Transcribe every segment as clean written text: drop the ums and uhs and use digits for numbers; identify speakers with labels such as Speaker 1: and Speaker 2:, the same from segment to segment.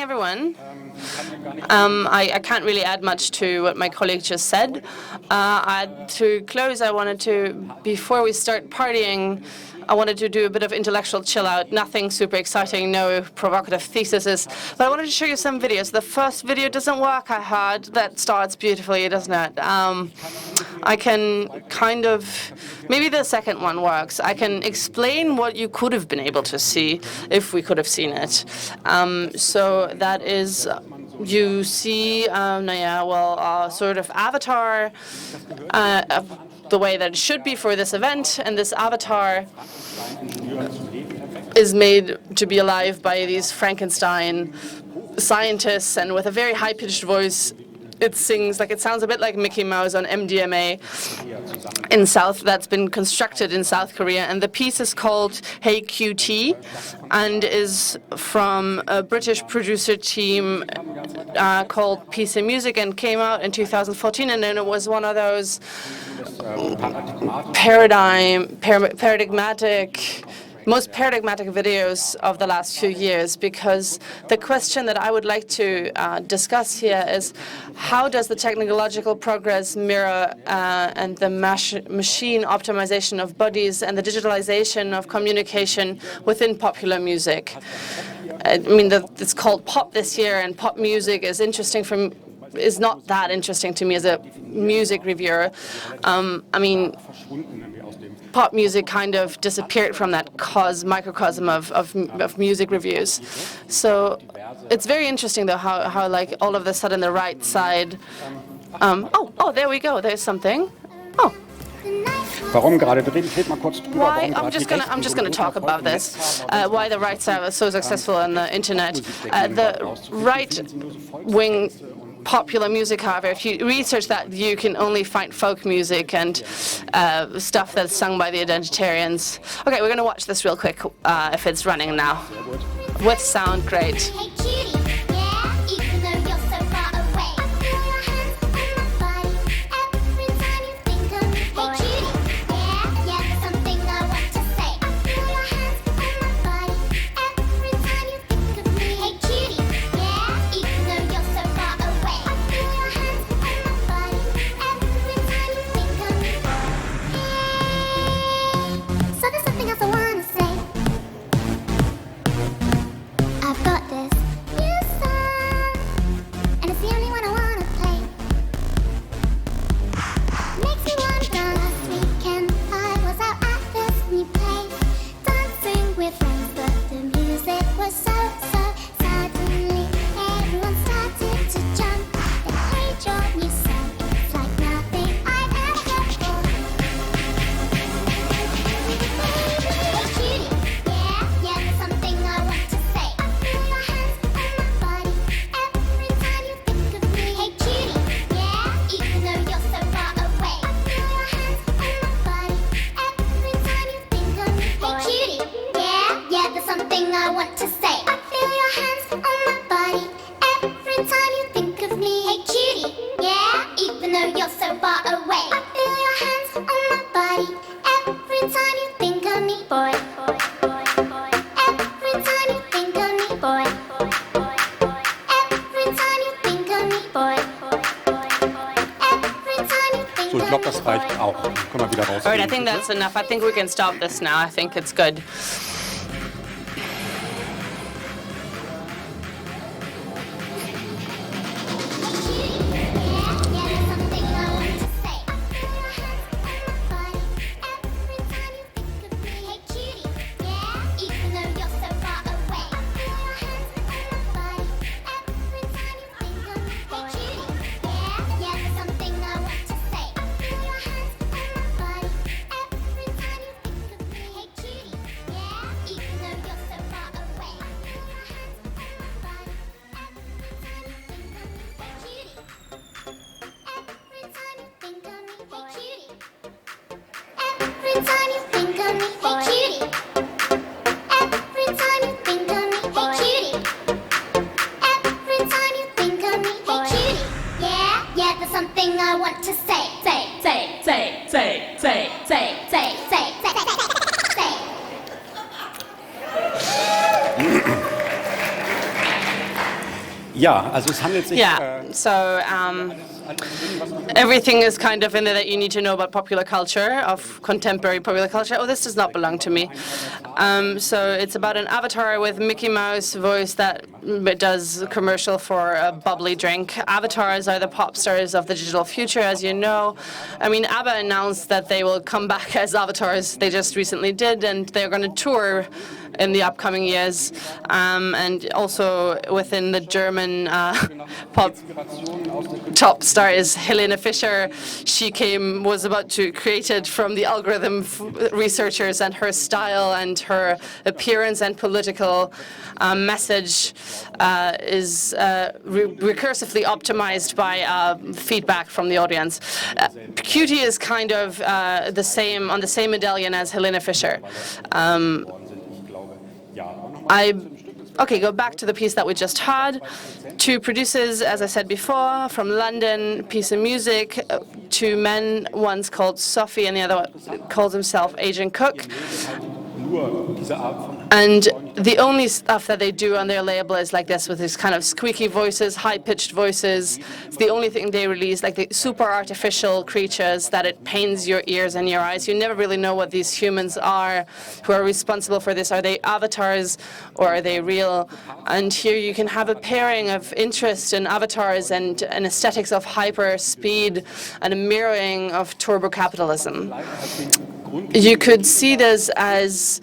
Speaker 1: everyone. I can't really add much to what my colleague just said. To close, before we start partying, I wanted to do a bit of intellectual chill out. Nothing super exciting, no provocative theses. But I wanted to show you some videos. The first video doesn't work, I heard. That starts beautifully, doesn't it? I can maybe the second one works. I can explain what you could have been able to see if we could have seen it. So that is, you see, sort of avatar, the way that it should be for this event, and this avatar is made to be alive by these Frankenstein scientists, and with a very high-pitched voice, it sounds a bit like Mickey Mouse on MDMA that's been constructed in South Korea. And the piece is called Hey QT and is from a British producer team called Piece of Music, and came out in 2014. And then it was one of those most paradigmatic videos of the last few years, because the question that I would like to discuss here is, how does the technological progress mirror and the machine optimization of bodies and the digitalization of communication within popular music? I mean, it's called pop this year, and pop music is is not that interesting to me as a music reviewer. Pop music kind of disappeared from that microcosm of music reviews. So it's very interesting, though, how like all of a sudden the right side. There we go. There's something.
Speaker 2: Warum gerade drin? Ich rede mal kurz drüber.
Speaker 1: Why? I'm just gonna talk about this. Why the right side was so successful on the internet. The right-wing popular music, however, if you research that, you can only find folk music and stuff that's sung by the Identitarians. Okay, we're going to watch this real quick if it's running now. With sound, great. All right, I think that's enough. I think we can stop this now. I think it's good. So everything is kind of in there that you need to know about popular culture, of contemporary popular culture. Oh, this does not belong to me. So it's about an avatar with Mickey Mouse voice that does a commercial for a bubbly drink. Avatars are the pop stars of the digital future, as you know. I mean, ABBA announced that they will come back as avatars. They just recently did, and they're going to tour in the upcoming years. And also within the German pop top star is Helene Fischer. She was about to create it from the algorithm researchers, and her style and her appearance and political message is recursively optimized by feedback from the audience. Cutie is kind of on the same medallion as Helene Fischer. Okay, go back to the piece that we just had. Two producers, as I said before, from London, piece of music, two men, one's called Sophie and the other one calls himself Agent Cook. And the only stuff that they do on their label is like this, with these kind of squeaky voices, high-pitched voices. It's the only thing they release, like the super artificial creatures that it pains your ears and your eyes. You never really know what these humans are who are responsible for this. Are they avatars or are they real? And here you can have a pairing of interest in avatars and an aesthetics of hyper speed and a mirroring of turbo capitalism. You could see this as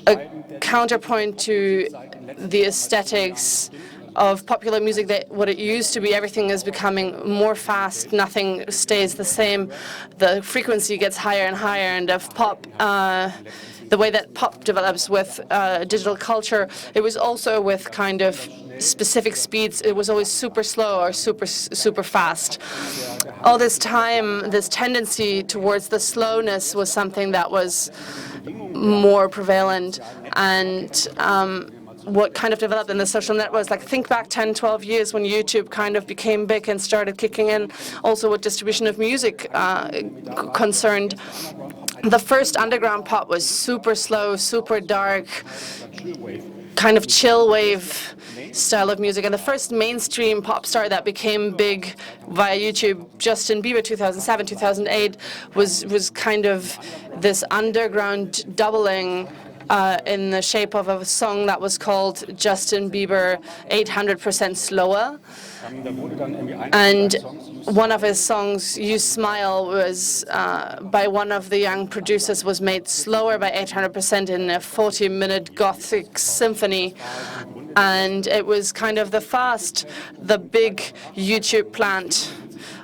Speaker 1: a counterpoint to the aesthetics of popular music, that what it used to be, everything is becoming more fast, nothing stays the same. The frequency gets higher and higher, and of pop, the way that pop develops with digital culture, it was also with kind of specific speeds. It was always super slow or super fast. All this time, this tendency towards the slowness was something that was more prevalent, and what kind of developed in the social networks, like think back 10, 12 years when YouTube kind of became big and started kicking in, also with distribution of music concerned. The first underground pop was super slow, super dark, kind of chill wave style of music. And the first mainstream pop star that became big via YouTube, Justin Bieber, 2007, 2008, was kind of this underground doubling in the shape of a song that was called Justin Bieber 800% Slower. And one of his songs, You Smile, was by one of the young producers, was made slower by 800% in a 40-minute gothic symphony. And it was kind of the big YouTube plant.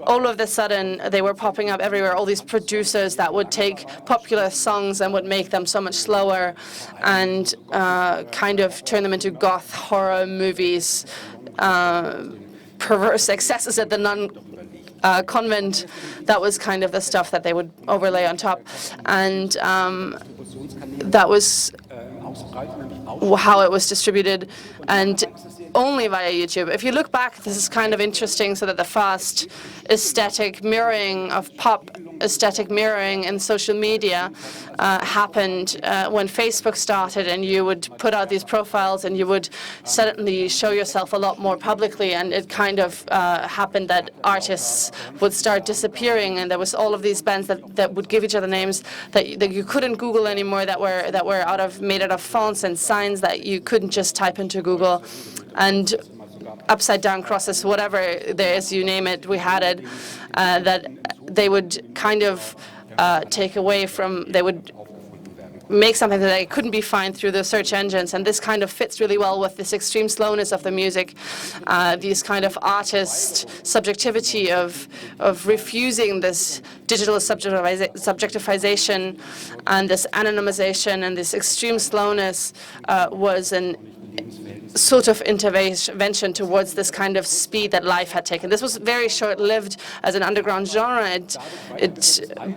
Speaker 1: All of a sudden, they were popping up everywhere, all these producers that would take popular songs and would make them so much slower and kind of turn them into goth horror movies, perverse excesses at the nun convent. That was kind of the stuff that they would overlay on top. And that was how it was distributed, and only via YouTube. If you look back, this is kind of interesting, so that the fast aesthetic mirroring of pop aesthetic mirroring in social media happened when Facebook started, and you would put out these profiles and you would suddenly show yourself a lot more publicly, and it kind of happened that artists would start disappearing, and there was all of these bands that would give each other names that you couldn't Google anymore, that were made out of fonts and signs that you couldn't just type into Google. And upside down crosses, whatever there is, you name it, we had it, that they would kind of take away from, they would make something that they couldn't be found through the search engines. And this kind of fits really well with this extreme slowness of the music, these kind of artist subjectivity of refusing this digital subjectification and this anonymization, and this extreme slowness was an sort of intervention towards this kind of speed that life had taken. This was very short-lived as an underground genre,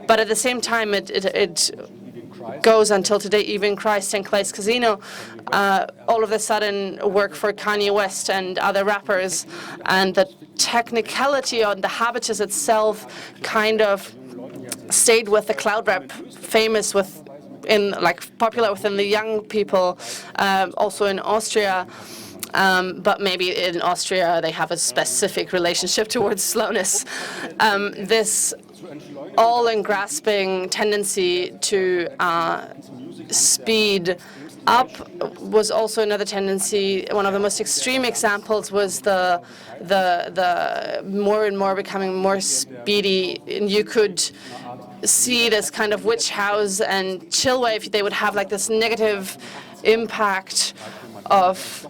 Speaker 1: but at the same time it goes until today. Even Christ and Clay's Casino all of a sudden work for Kanye West and other rappers, and the technicality on the habitus itself kind of stayed with the cloud rap, famous popular within the young people, also in Austria. But maybe in Austria they have a specific relationship towards slowness. This all-engrasping tendency to speed up was also another tendency. One of the most extreme examples was the more and more becoming more speedy. And you could see this kind of witch house and chill wave. They would have like this negative impact of.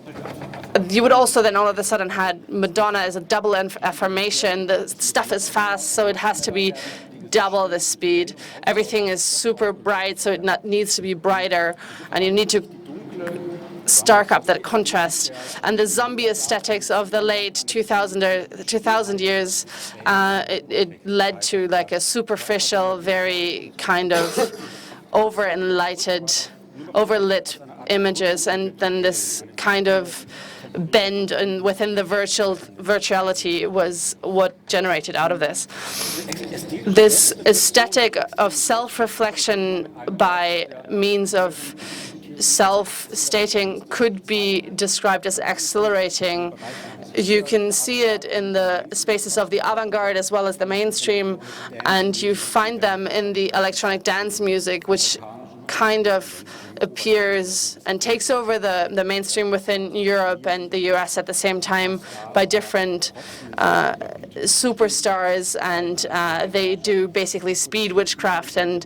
Speaker 1: You would also then all of a sudden had Madonna as a double affirmation. The stuff is fast, so it has to be double the speed. Everything is super bright, so it needs to be brighter, and you need to stark up that contrast. And the zombie aesthetics of the late 2000 years, it led to like a superficial, very kind of overlit images, and then this kind of bend within the virtuality was what generated out of this. This aesthetic of self-reflection by means of self-stating could be described as accelerating. You can see it in the spaces of the avant-garde as well as the mainstream, and you find them in the electronic dance music, which kind of appears and takes over the mainstream within Europe and the US at the same time by different superstars, and they do basically speed witchcraft, and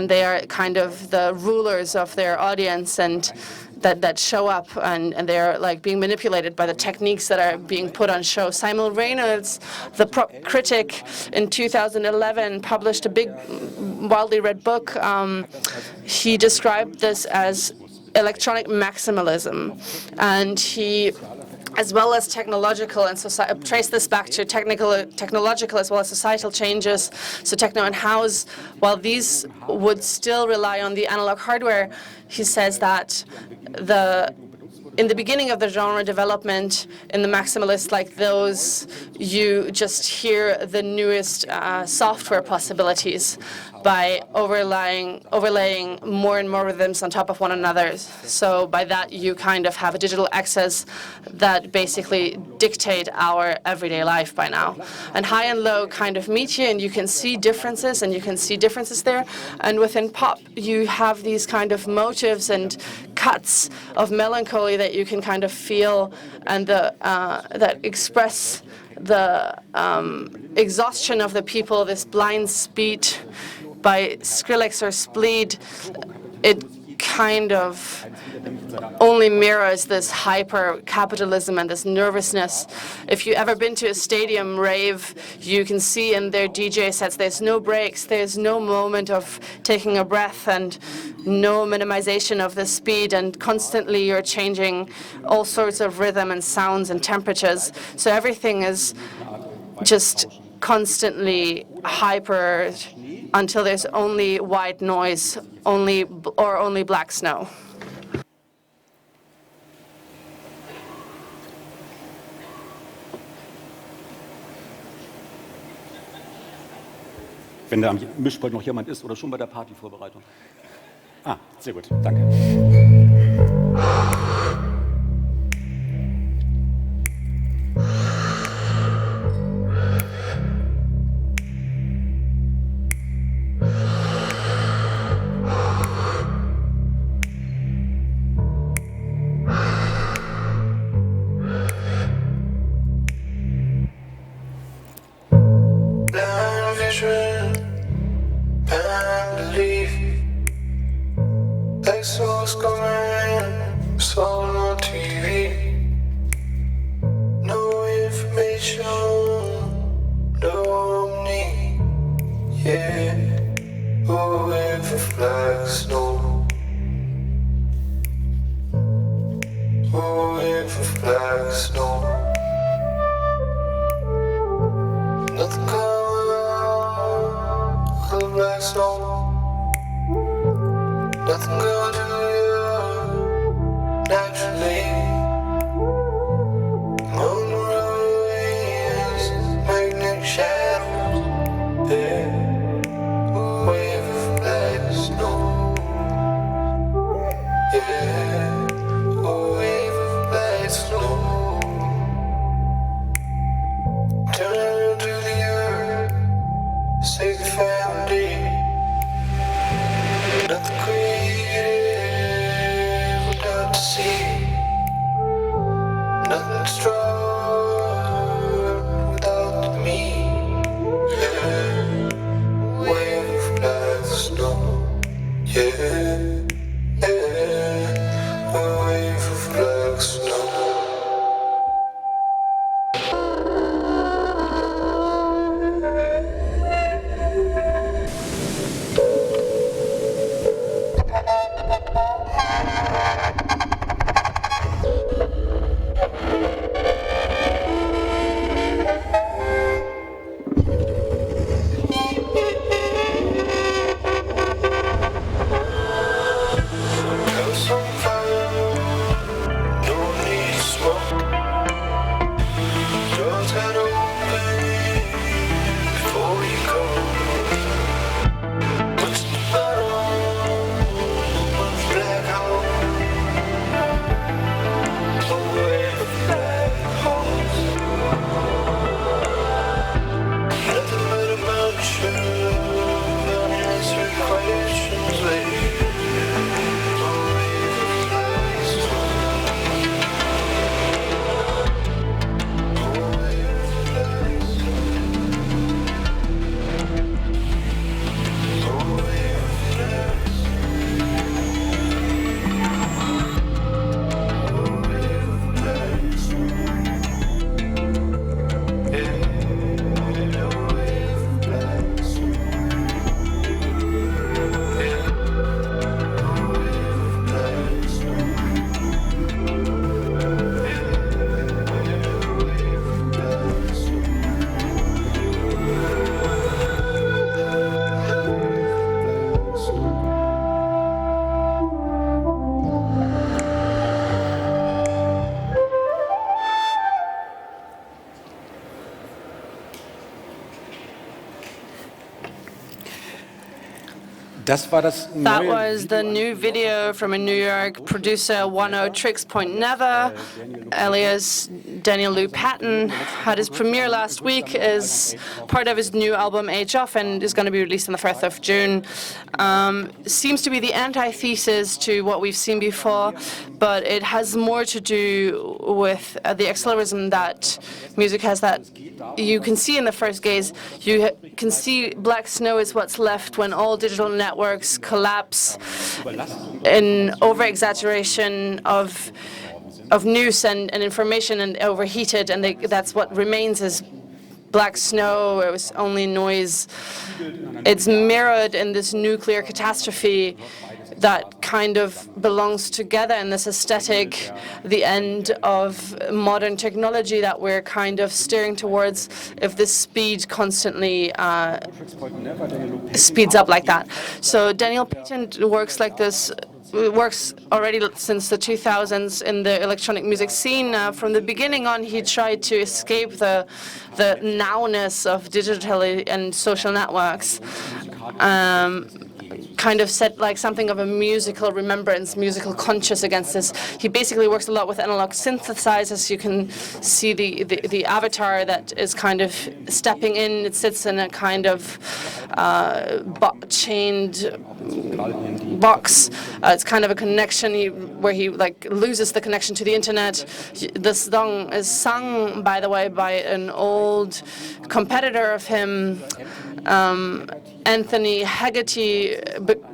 Speaker 1: they are kind of the rulers of their audience, and that show up, and they're like being manipulated by the techniques that are being put on show. Simon Reynolds, the prop critic, in 2011 published a big, widely read book. He described this as electronic maximalism, and he, as well as technological and trace this back to technological as well as societal changes. So techno and house, while these would still rely on the analog hardware, he says that in the beginning of the genre development, in the maximalists like those, you just hear the newest software possibilities by overlaying more and more rhythms on top of one another. So by that, you kind of have a digital access that basically dictate our everyday life by now. And high and low kind of meet you, and you can see differences, there. And within pop, you have these kind of motives and cuts of melancholy that you can kind of feel, and that express the exhaustion of the people, this blind speed by Skrillex or Spleed. It kind of only mirrors this hyper-capitalism and this nervousness. If you've ever been to a stadium rave, you can see in their DJ sets there's no breaks, there's no moment of taking a breath, and no minimization of the speed, and constantly you're changing all sorts of rhythm and sounds and temperatures. So everything is just constantly hyper until there's only white noise, only black snow.
Speaker 2: Wenn da am Mischpult noch jemand ist oder schon bei der Partyvorbereitung. Ah, sehr gut, danke.
Speaker 1: That was the new video from a New York producer, 10 Tricks Point Never, alias Daniel Lou Patton. Had his premiere last week as part of his new album Age Off, and is going to be released on the 1st of June. Seems to be the antithesis to what we've seen before, but it has more to do with the accelerism that music has, that you can see in the first gaze. You can see black snow is what's left when all digital networks collapse in over-exaggeration of news and information, and overheated, and that's what remains is black snow. It was only noise. It's mirrored in this nuclear catastrophe that kind of belongs together in this aesthetic, the end of modern technology that we're kind of steering towards if the speed constantly speeds up like that. So Daniel Patton works like this, works already since the 2000s in the electronic music scene. From the beginning on, he tried to escape the nowness of digital and social networks. Kind of set like something of a musical remembrance, musical conscious against this. He basically works a lot with analog synthesizers. You can see the avatar that is kind of stepping in. It sits in a kind of chained box. It's kind of a connection where he like loses the connection to the internet. This song is sung, by the way, by an old competitor of him, Anthony Haggerty,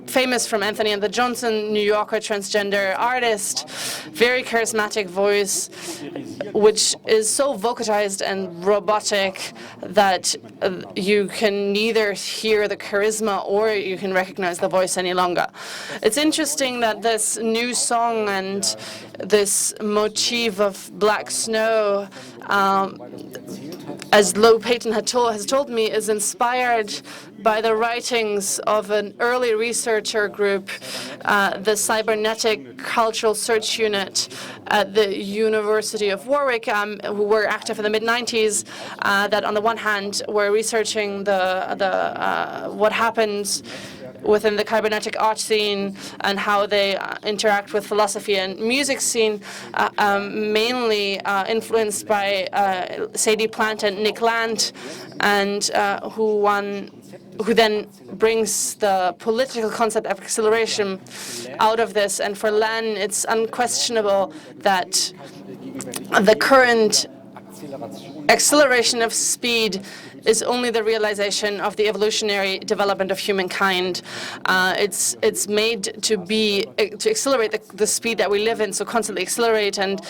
Speaker 1: famous from Anthony and the Johnson, New Yorker transgender artist, very charismatic voice, which is so vocalized and robotic that you can neither hear the charisma or you can recognize the voice any longer. It's interesting that this new song and this motif of black snow, as Lou Patton has told me, is inspired by the writings of an early researcher group, the Cybernetic Cultural Search Unit at the University of Warwick, who were active in the mid-90s, that on the one hand were researching what happens within the cybernetic art scene and how they interact with philosophy and music scene, mainly influenced by Sadie Plant and Nick Land, and who then brings the political concept of acceleration out of this. And for Lan, it's unquestionable that the current acceleration of speed is only the realization of the evolutionary development of humankind. It's made to accelerate the speed that we live in, so constantly accelerate, and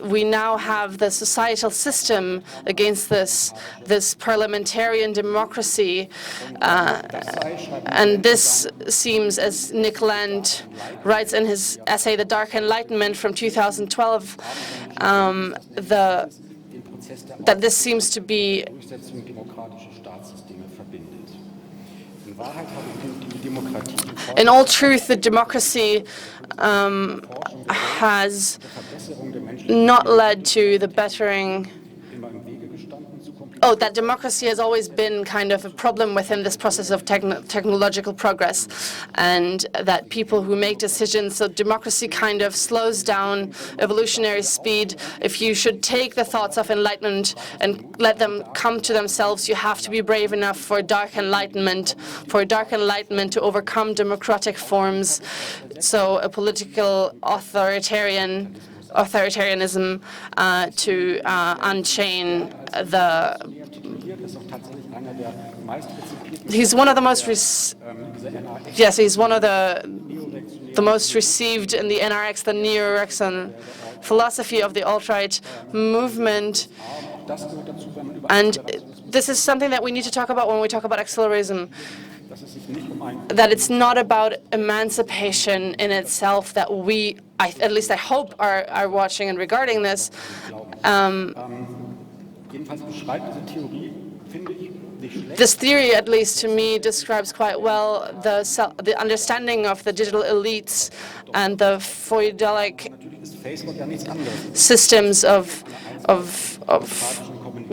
Speaker 1: we now have the societal system against this parliamentarian democracy, and this seems, as Nick Land writes in his essay "The Dark Enlightenment" from 2012, that this seems to be in all truth, the democracy has not led to the bettering. That democracy has always been kind of a problem within this process of technological progress, and that people who make decisions, so democracy kind of slows down evolutionary speed. If you should take the thoughts of enlightenment and let them come to themselves, you have to be brave enough for dark enlightenment to overcome democratic forms. So a political authoritarianism to unchain he's one of the most he's one of the most received in the NRX, the neo-Rexon philosophy of the alt-right movement. And this is something that we need to talk about when we talk about accelerism, that it's not about emancipation in itself, that we, at least I hope, are watching and regarding this. This theory, at least to me, describes quite well the understanding of the digital elites and the feudalic systems of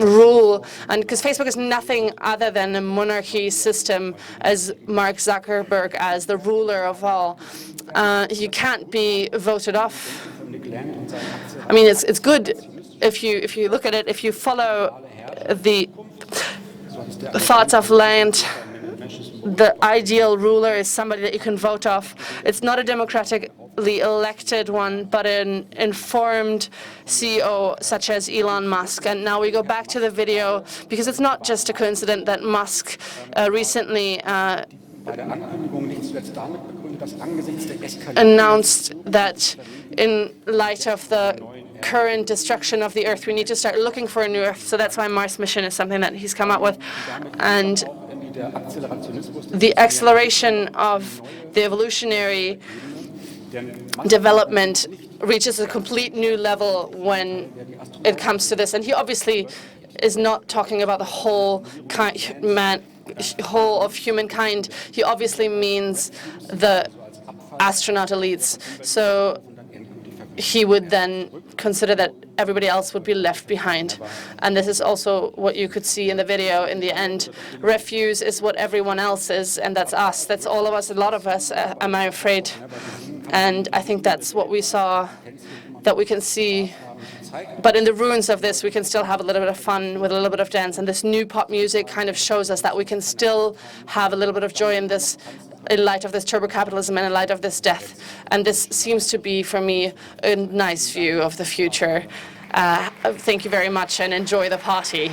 Speaker 1: rule, and because Facebook is nothing other than a monarchy system, as Mark Zuckerberg as the ruler of all. You can't be voted off. I mean, it's good if you look at it, if you follow the thoughts of land. The ideal ruler is somebody that you can vote off. It's not a democratically elected one, but an informed CEO such as Elon Musk. And now we go back to the video, because it's not just a coincidence that Musk recently announced that in light of the current destruction of the Earth, we need to start looking for a new Earth. So that's why Mars mission is something that he's come up with. And the acceleration of the evolutionary development reaches a complete new level when it comes to this. And he obviously is not talking about the whole whole of humankind. He obviously means the astronaut elites. So he would then consider that everybody else would be left behind. And this is also what you could see in the video in the end. Refuse is what everyone else is, and that's us. That's all of us, a lot of us, am I afraid. And I think that's what we saw, that we can see. But in the ruins of this, we can still have a little bit of fun with a little bit of dance. And this new pop music kind of shows us that we can still have a little bit of joy in this, in light of this turbo-capitalism and in light of this death. And this seems to be, for me, a nice view of the future. Thank you very much, and enjoy the party.